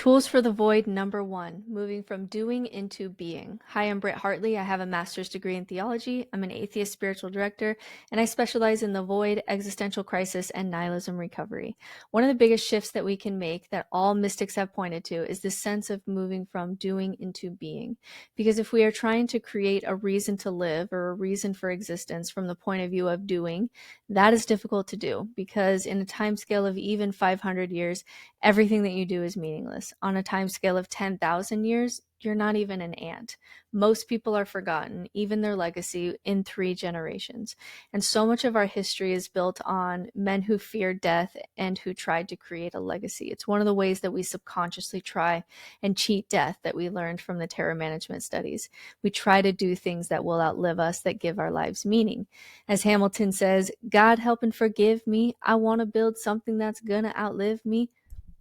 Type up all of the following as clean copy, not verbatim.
Tools for the Void, number 1, moving from doing into being. Hi, I'm Britt Hartley. I have a master's degree in theology. I'm an atheist spiritual director, and I specialize in the void, existential crisis, and nihilism recovery. One of the biggest shifts that we can make that all mystics have pointed to is this sense of moving from doing into being. Because if we are trying to create a reason to live or a reason for existence from the point of view of doing, that is difficult to do because in a time scale of even 500 years, everything that you do is meaningless. On a time scale of 10,000 years, you're not even an ant. Most people are forgotten, even their legacy, in 3 generations. And so much of our history is built on men who feared death and who tried to create a legacy. It's one of the ways that we subconsciously try and cheat death that we learned from the terror management studies. We try to do things that will outlive us, that give our lives meaning. As Hamilton says, God help and forgive me. I want to build something that's gonna outlive me.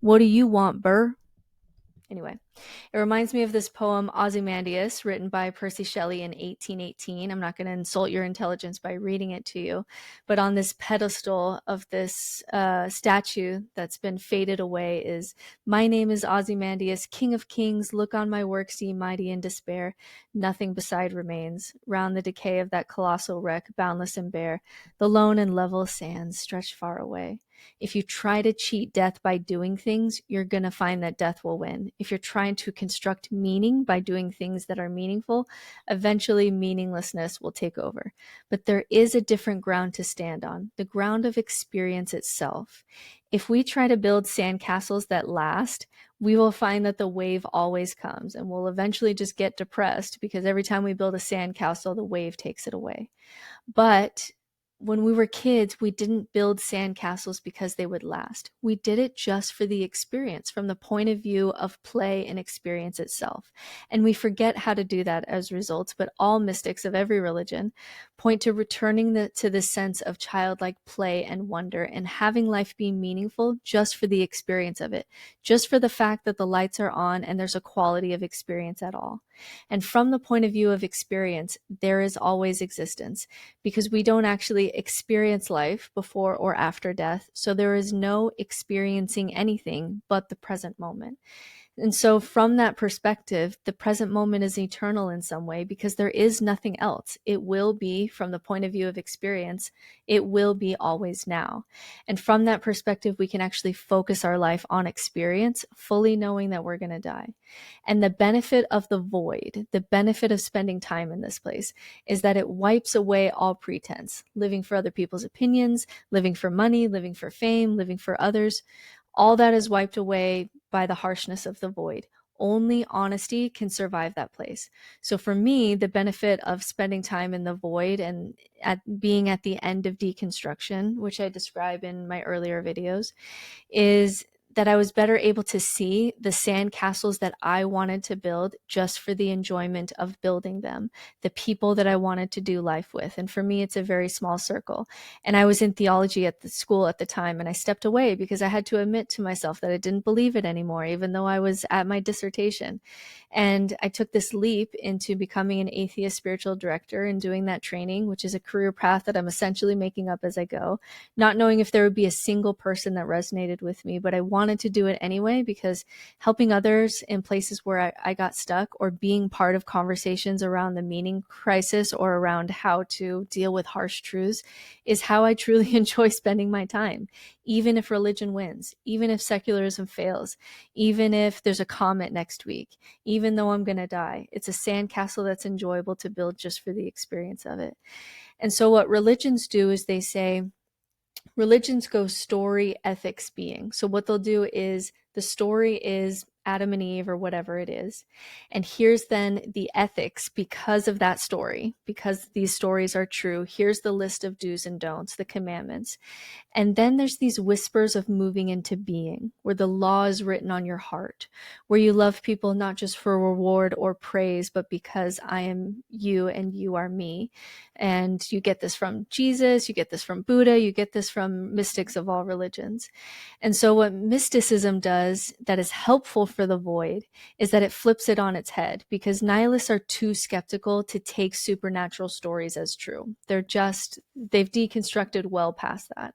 What do you want, Burr? Anyway, it reminds me of this poem Ozymandias, written by Percy Shelley in 1818. I'm not going to insult your intelligence by reading it to you, but on this pedestal of this statue that's been faded away is, "My name is Ozymandias, king of kings. Look on my works, ye mighty in despair. Nothing beside remains. Round the decay of that colossal wreck, boundless and bare, the lone and level sands stretch far away." If you try to cheat death by doing things, you're going to find that death will win. If you're trying to construct meaning by doing things that are meaningful, eventually meaninglessness will take over. But there is a different ground to stand on, the ground of experience itself. If we try to build sandcastles that last, we will find that the wave always comes and we'll eventually just get depressed because every time we build a sandcastle, the wave takes it away. But when we were kids, we didn't build sandcastles because they would last. We did it just for the experience, from the point of view of play and experience itself. And we forget how to do that as results, but all mystics of every religion point to returning to this sense of childlike play and wonder and having life be meaningful just for the experience of it, just for the fact that the lights are on and there's a quality of experience at all. And from the point of view of experience, there is always existence because we don't actually experience life before or after death. So there is no experiencing anything but the present moment. And so from that perspective, the present moment is eternal in some way because there is nothing else. It will be, from the point of view of experience, it will be always now. And from that perspective, we can actually focus our life on experience, fully knowing that we're going to die. And the benefit of the void, the benefit of spending time in this place, is that it wipes away all pretense, living for other people's opinions, living for money, living for fame, living for others. All that is wiped away by the harshness of the void. Only honesty can survive that place. So for me, the benefit of spending time in the void and being at the end of deconstruction, which I describe in my earlier videos, is that I was better able to see the sandcastles that I wanted to build just for the enjoyment of building them, the people that I wanted to do life with. And for me, it's a very small circle. And I was in theology at the school at the time, and I stepped away because I had to admit to myself that I didn't believe it anymore, even though I was at my dissertation. And I took this leap into becoming an atheist spiritual director and doing that training, which is a career path that I'm essentially making up as I go, not knowing if there would be a single person that resonated with me, but I wanted to do it anyway because helping others in places where I got stuck or being part of conversations around the meaning crisis or around how to deal with harsh truths is how I truly enjoy spending my time, even if religion wins, even if secularism fails, even if there's a comet next week, even though I'm going to die. It's a sandcastle that's enjoyable to build just for the experience of it. And so what religions do is they say, religions go story, ethics, being. So what they'll do is the story is Adam and Eve or whatever it is. And here's then the ethics because of that story, because these stories are true. Here's the list of do's and don'ts, the commandments. And then there's these whispers of moving into being, where the law is written on your heart, where you love people not just for reward or praise, but because I am you and you are me. And you get this from Jesus, you get this from Buddha, you get this from mystics of all religions. And so what mysticism does that is helpful for the void is that it flips it on its head, because nihilists are too skeptical to take supernatural stories as true. They've deconstructed well past that.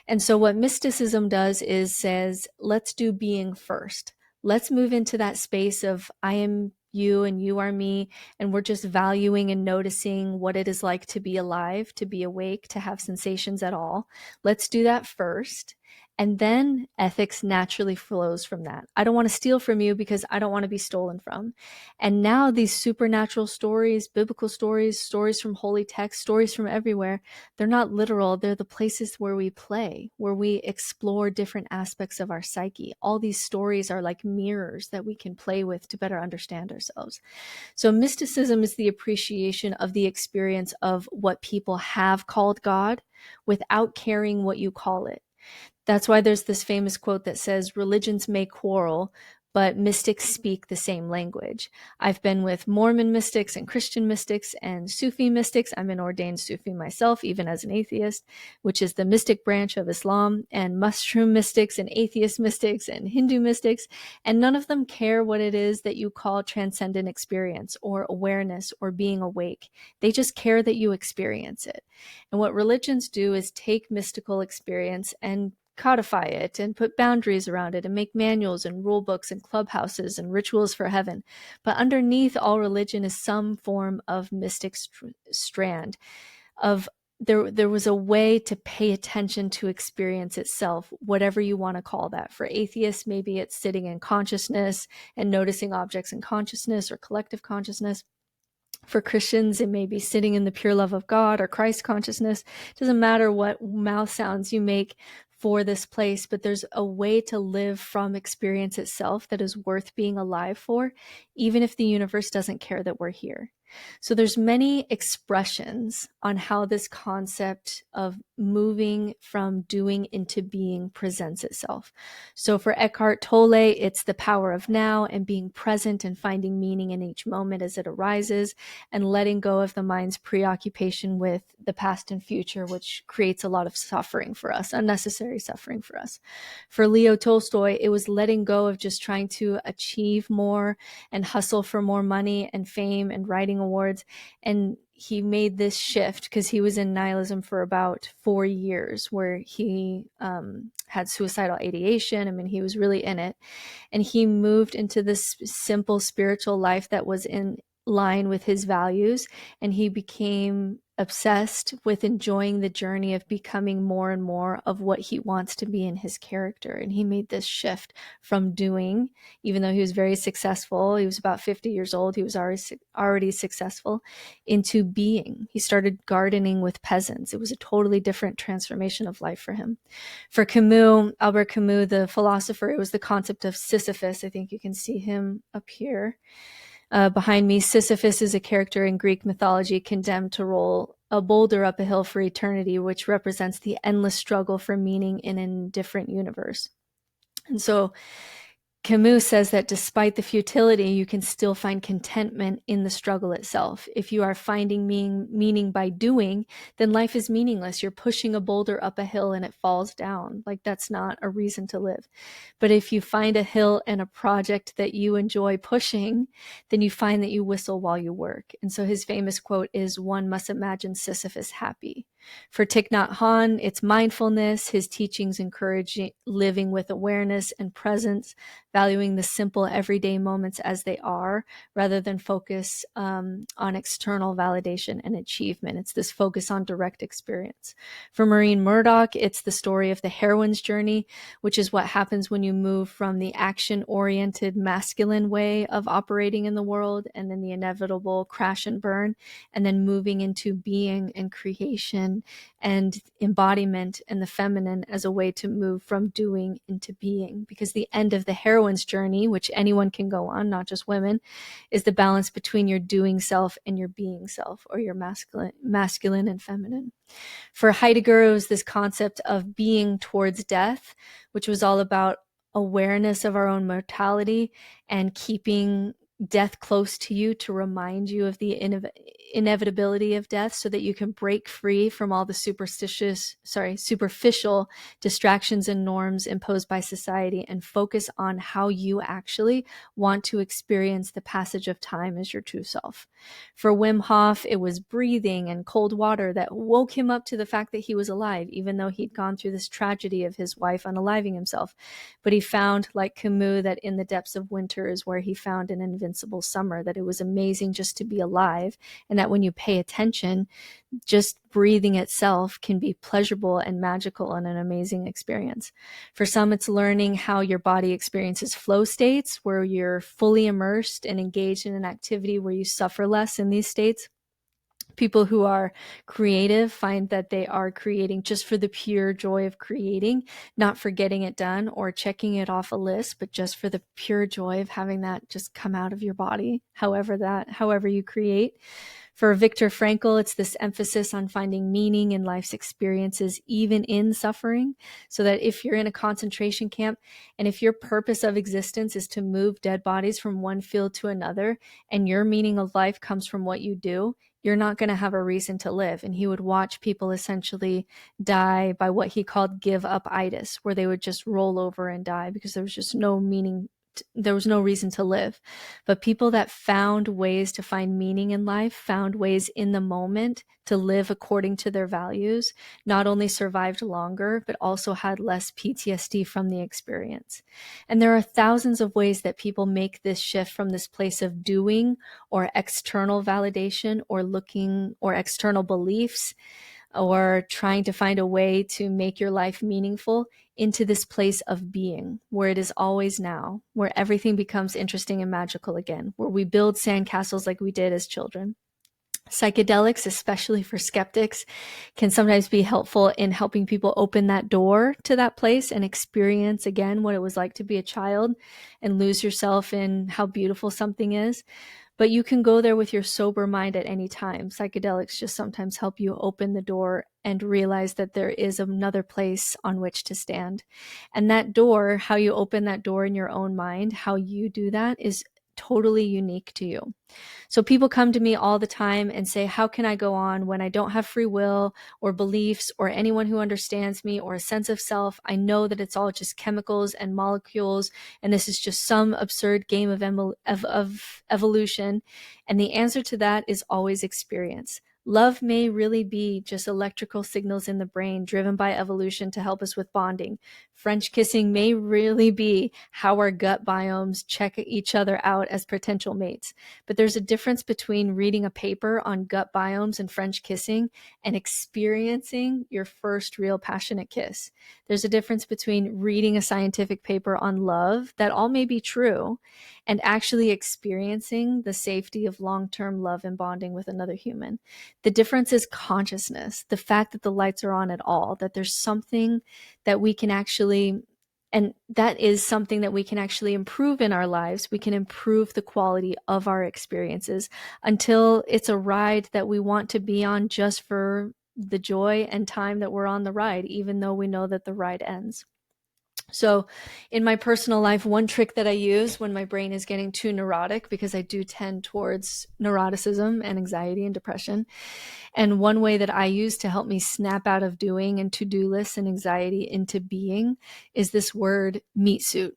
And so what mysticism does is says, let's do being first. let's move into that space of I am you and you are me, and we're just valuing and noticing what it is like to be alive, to be awake, to have sensations at all. Let's do that first. And then ethics naturally flows from that. I don't want to steal from you because I don't want to be stolen from. And now these supernatural stories, biblical stories, stories from holy text, stories from everywhere, they're not literal. They're the places where we play, where we explore different aspects of our psyche. All these stories are like mirrors that we can play with to better understand ourselves. So mysticism is the appreciation of the experience of what people have called God without caring what you call it. That's why there's this famous quote that says, religions may quarrel, but mystics speak the same language. I've been with Mormon mystics and Christian mystics and Sufi mystics. I'm an ordained Sufi myself, even as an atheist, which is the mystic branch of Islam, and mushroom mystics and atheist mystics and Hindu mystics. And none of them care what it is that you call transcendent experience or awareness or being awake. They just care that you experience it. And what religions do is take mystical experience and codify it and put boundaries around it and make manuals and rule books and clubhouses and rituals for heaven. But underneath all religion is some form of mystic strand of there was a way to pay attention to experience itself, whatever you want to call that. For atheists, maybe it's sitting in consciousness and noticing objects in consciousness or collective consciousness. For Christians, it may be sitting in the pure love of God or Christ consciousness. It doesn't matter what mouth sounds you make for this place, but there's a way to live from experience itself that is worth being alive for, even if the universe doesn't care that we're here. So there's many expressions on how this concept of moving from doing into being presents itself. So for Eckhart Tolle, it's the power of now and being present and finding meaning in each moment as it arises and letting go of the mind's preoccupation with the past and future, which creates a lot of suffering for us, unnecessary suffering for us. For Leo Tolstoy, it was letting go of just trying to achieve more and hustle for more money and fame and writing awards. And he made this shift because he was in nihilism for about 4 years, where he had suicidal ideation. I mean, he was really in it. And he moved into this simple spiritual life that was in line with his values. And he became obsessed with enjoying the journey of becoming more and more of what he wants to be in his character. And he made this shift from doing, even though he was very successful, he was about 50 years old, he was already successful, into being. He started gardening with peasants. It was a totally different transformation of life for him. For Camus, Albert Camus, the philosopher, it was the concept of Sisyphus. I think you can see him up here. Behind me, Sisyphus is a character in Greek mythology condemned to roll a boulder up a hill for eternity, which represents the endless struggle for meaning in a different universe. And so Camus says that despite the futility, you can still find contentment in the struggle itself. If you are finding meaning by doing, then life is meaningless. You're pushing a boulder up a hill and it falls down. Like, that's not a reason to live. But if you find a hill and a project that you enjoy pushing, then you find that you whistle while you work. And so his famous quote is, "One must imagine Sisyphus happy." For Thich Nhat Hanh, it's mindfulness. His teachings encourage living with awareness and presence, valuing the simple everyday moments as they are, rather than focus on external validation and achievement. It's this focus on direct experience. For Maureen Murdoch, it's the story of the heroine's journey, which is what happens when you move from the action-oriented masculine way of operating in the world and then the inevitable crash and burn, and then moving into being and creation and embodiment and the feminine as a way to move from doing into being. Because the end of the heroine's journey, which anyone can go on, not just women, is the balance between your doing self and your being self, or your masculine and feminine. For Heidegger, it was this concept of being towards death, which was all about awareness of our own mortality and keeping death close to you to remind you of the inevitability of death, so that you can break free from all the superficial distractions and norms imposed by society and focus on how you actually want to experience the passage of time as your true self. For Wim Hof, it was breathing and cold water that woke him up to the fact that he was alive, even though he'd gone through this tragedy of his wife unaliving himself. But he found, like Camus, that in the depths of winter is where he found an invincible summer, that it was amazing just to be alive, and that when you pay attention, just breathing itself can be pleasurable and magical and an amazing experience. For some, it's learning how your body experiences flow states, where you're fully immersed and engaged in an activity where you suffer less in these states. People who are creative find that they are creating just for the pure joy of creating, not for getting it done or checking it off a list, but just for the pure joy of having that just come out of your body, however you create. For Viktor Frankl, it's this emphasis on finding meaning in life's experiences, even in suffering, so that if you're in a concentration camp and if your purpose of existence is to move dead bodies from one field to another, and your meaning of life comes from what you do, you're not going to have a reason to live. And he would watch people essentially die by what he called give up-itis, where they would just roll over and die because there was just no meaning. There was no reason to live. But people that found ways to find meaning in life, found ways in the moment to live according to their values, not only survived longer, but also had less PTSD from the experience. And there are thousands of ways that people make this shift from this place of doing or external validation or looking or external beliefs or trying to find a way to make your life meaningful into this place of being, where it is always now, where everything becomes interesting and magical again, where we build sandcastles like we did as children. Psychedelics, especially for skeptics, can sometimes be helpful in helping people open that door to that place and experience again what it was like to be a child and lose yourself in how beautiful something is. But you can go there with your sober mind at any time. Psychedelics just sometimes help you open the door and realize that there is another place on which to stand. And that door, how you open that door in your own mind, how you do that is totally unique to you. So people come to me all the time and say, how can I go on when I don't have free will or beliefs or anyone who understands me or a sense of self? I know that it's all just chemicals and molecules, and this is just some absurd game of evolution. And the answer to that is always experience. Love may really be just electrical signals in the brain driven by evolution to help us with bonding. French kissing may really be how our gut biomes check each other out as potential mates. But there's a difference between reading a paper on gut biomes and French kissing and experiencing your first real passionate kiss. There's a difference between reading a scientific paper on love that all may be true and actually experiencing the safety of long-term love and bonding with another human. The difference is consciousness, the fact that the lights are on at all, that there's something that we can actually, and that is something that we can actually improve in our lives. We can improve the quality of our experiences until it's a ride that we want to be on just for the joy and time that we're on the ride, even though we know that the ride ends. So in my personal life, one trick that I use when my brain is getting too neurotic, because I do tend towards neuroticism and anxiety and depression, and one way that I use to help me snap out of doing and to-do lists and anxiety into being is this word meat suit.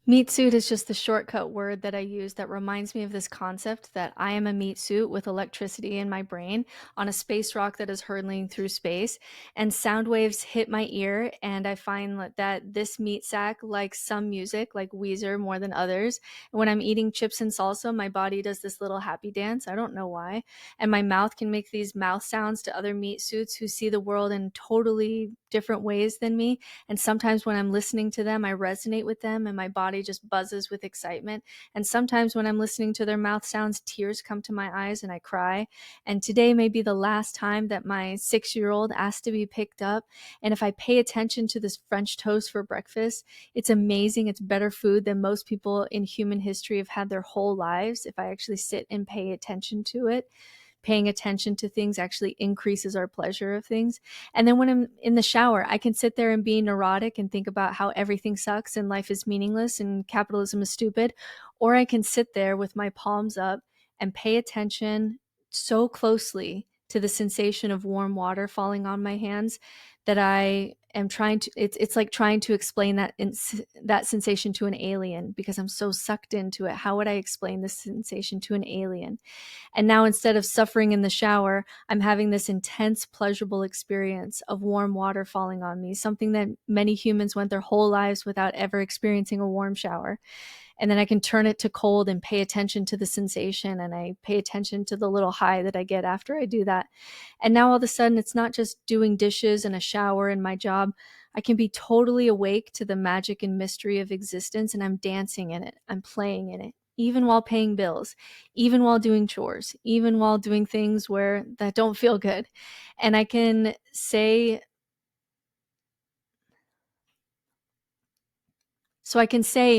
Meat suit is just the shortcut word that I use that reminds me of this concept that I am a meat suit with electricity in my brain on a space rock that is hurtling through space, and sound waves hit my ear, and I find that this meat sack likes some music, like Weezer, more than others. And when I'm eating chips and salsa, my body does this little happy dance. I don't know why. And my mouth can make these mouth sounds to other meat suits who see the world in totally different ways than me. And sometimes when I'm listening to them, I resonate with them and my body just buzzes with excitement. And sometimes when I'm listening to their mouth sounds, tears come to my eyes and I cry. And today may be the last time that my 6-year-old asked to be picked up. And if I pay attention to this French toast for breakfast, it's amazing. It's better food than most people in human history have had their whole lives if I actually sit and pay attention to it. paying attention to things actually increases our pleasure of things. And then when I'm in the shower, I can sit there and be neurotic and think about how everything sucks and life is meaningless and capitalism is stupid. Or I can sit there with my palms up and pay attention so closely to the sensation of warm water falling on my hands that I am trying to, it's like trying to explain that sensation to an alien, because I'm so sucked into it. How would I explain this sensation to an alien? And now, instead of suffering in the shower, I'm having this intense, pleasurable experience of warm water falling on me, something that many humans went their whole lives without ever experiencing a warm shower. And then I can turn it to cold and pay attention to the sensation, and I pay attention to the little high that I get after I do that. And now all of a sudden, it's not just doing dishes and a shower and my job. I can be totally awake to the magic and mystery of existence, and I'm dancing in it. I'm playing in it, even while paying bills, even while doing chores, even while doing things that don't feel good. And I can say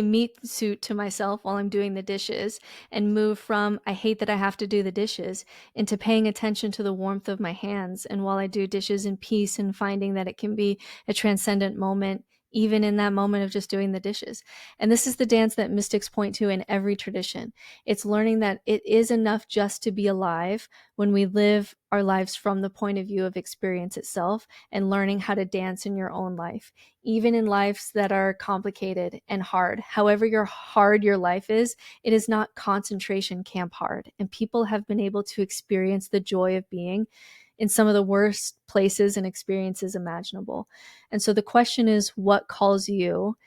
meat suit to myself while I'm doing the dishes, and move from I hate that I have to do the dishes into paying attention to the warmth of my hands. And while I do dishes in peace, and finding that it can be a transcendent moment, even in that moment of just doing the dishes. And this is the dance that mystics point to in every tradition. It's learning that it is enough just to be alive when we live our lives from the point of view of experience itself, and learning how to dance in your own life, even in lives that are complicated and hard. However hard your life is, it is not concentration camp hard. And people have been able to experience the joy of being in some of the worst places and experiences imaginable. And so the question is, what calls you?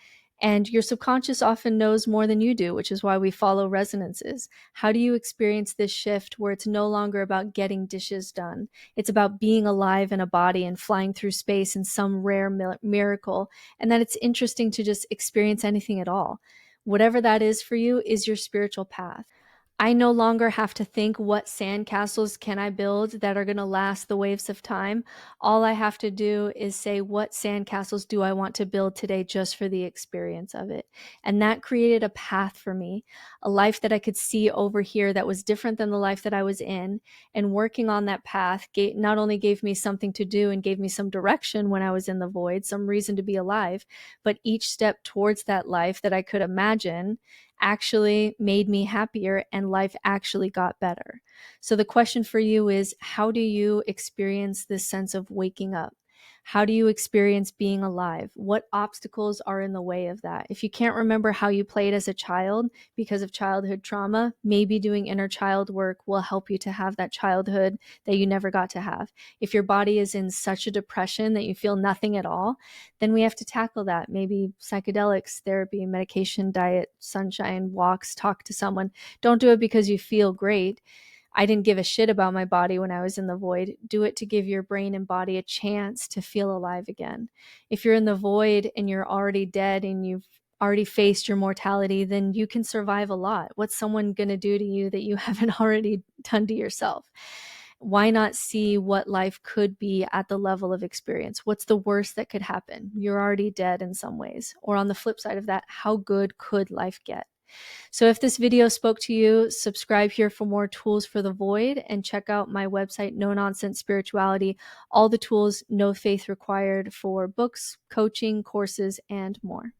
And your subconscious often knows more than you do, which is why we follow resonances. How do you experience this shift where it's no longer about getting dishes done? It's about being alive in a body and flying through space in some rare miracle, and that it's interesting to just experience anything at all. Whatever that is for you is your spiritual path. I no longer have to think, what sandcastles can I build that are going to last the waves of time? All I have to do is say, what sandcastles do I want to build today just for the experience of it? And that created a path for me, a life that I could see over here that was different than the life that I was in. And working on that path not only gave me something to do and gave me some direction when I was in the void, some reason to be alive, but each step towards that life that I could imagine actually made me happier, and life actually got better. So the question for you is, how do you experience this sense of waking up? How do you experience being alive? What obstacles are in the way of that? If you can't remember how you played as a child because of childhood trauma, maybe doing inner child work will help you to have that childhood that you never got to have. If your body is in such a depression that you feel nothing at all, then we have to tackle that. Maybe psychedelics, therapy, medication, diet, sunshine, walks, talk to someone. Don't do it because you feel great. I didn't give a shit about my body when I was in the void. Do it to give your brain and body a chance to feel alive again. If you're in the void and you're already dead and you've already faced your mortality, then you can survive a lot. What's someone going to do to you that you haven't already done to yourself? Why not see what life could be at the level of experience? What's the worst that could happen? You're already dead in some ways. Or on the flip side of that, how good could life get? So if this video spoke to you, subscribe here for more tools for the void, and check out my website, No Nonsense Spirituality, all the tools, no faith required, for books, coaching, courses, and more.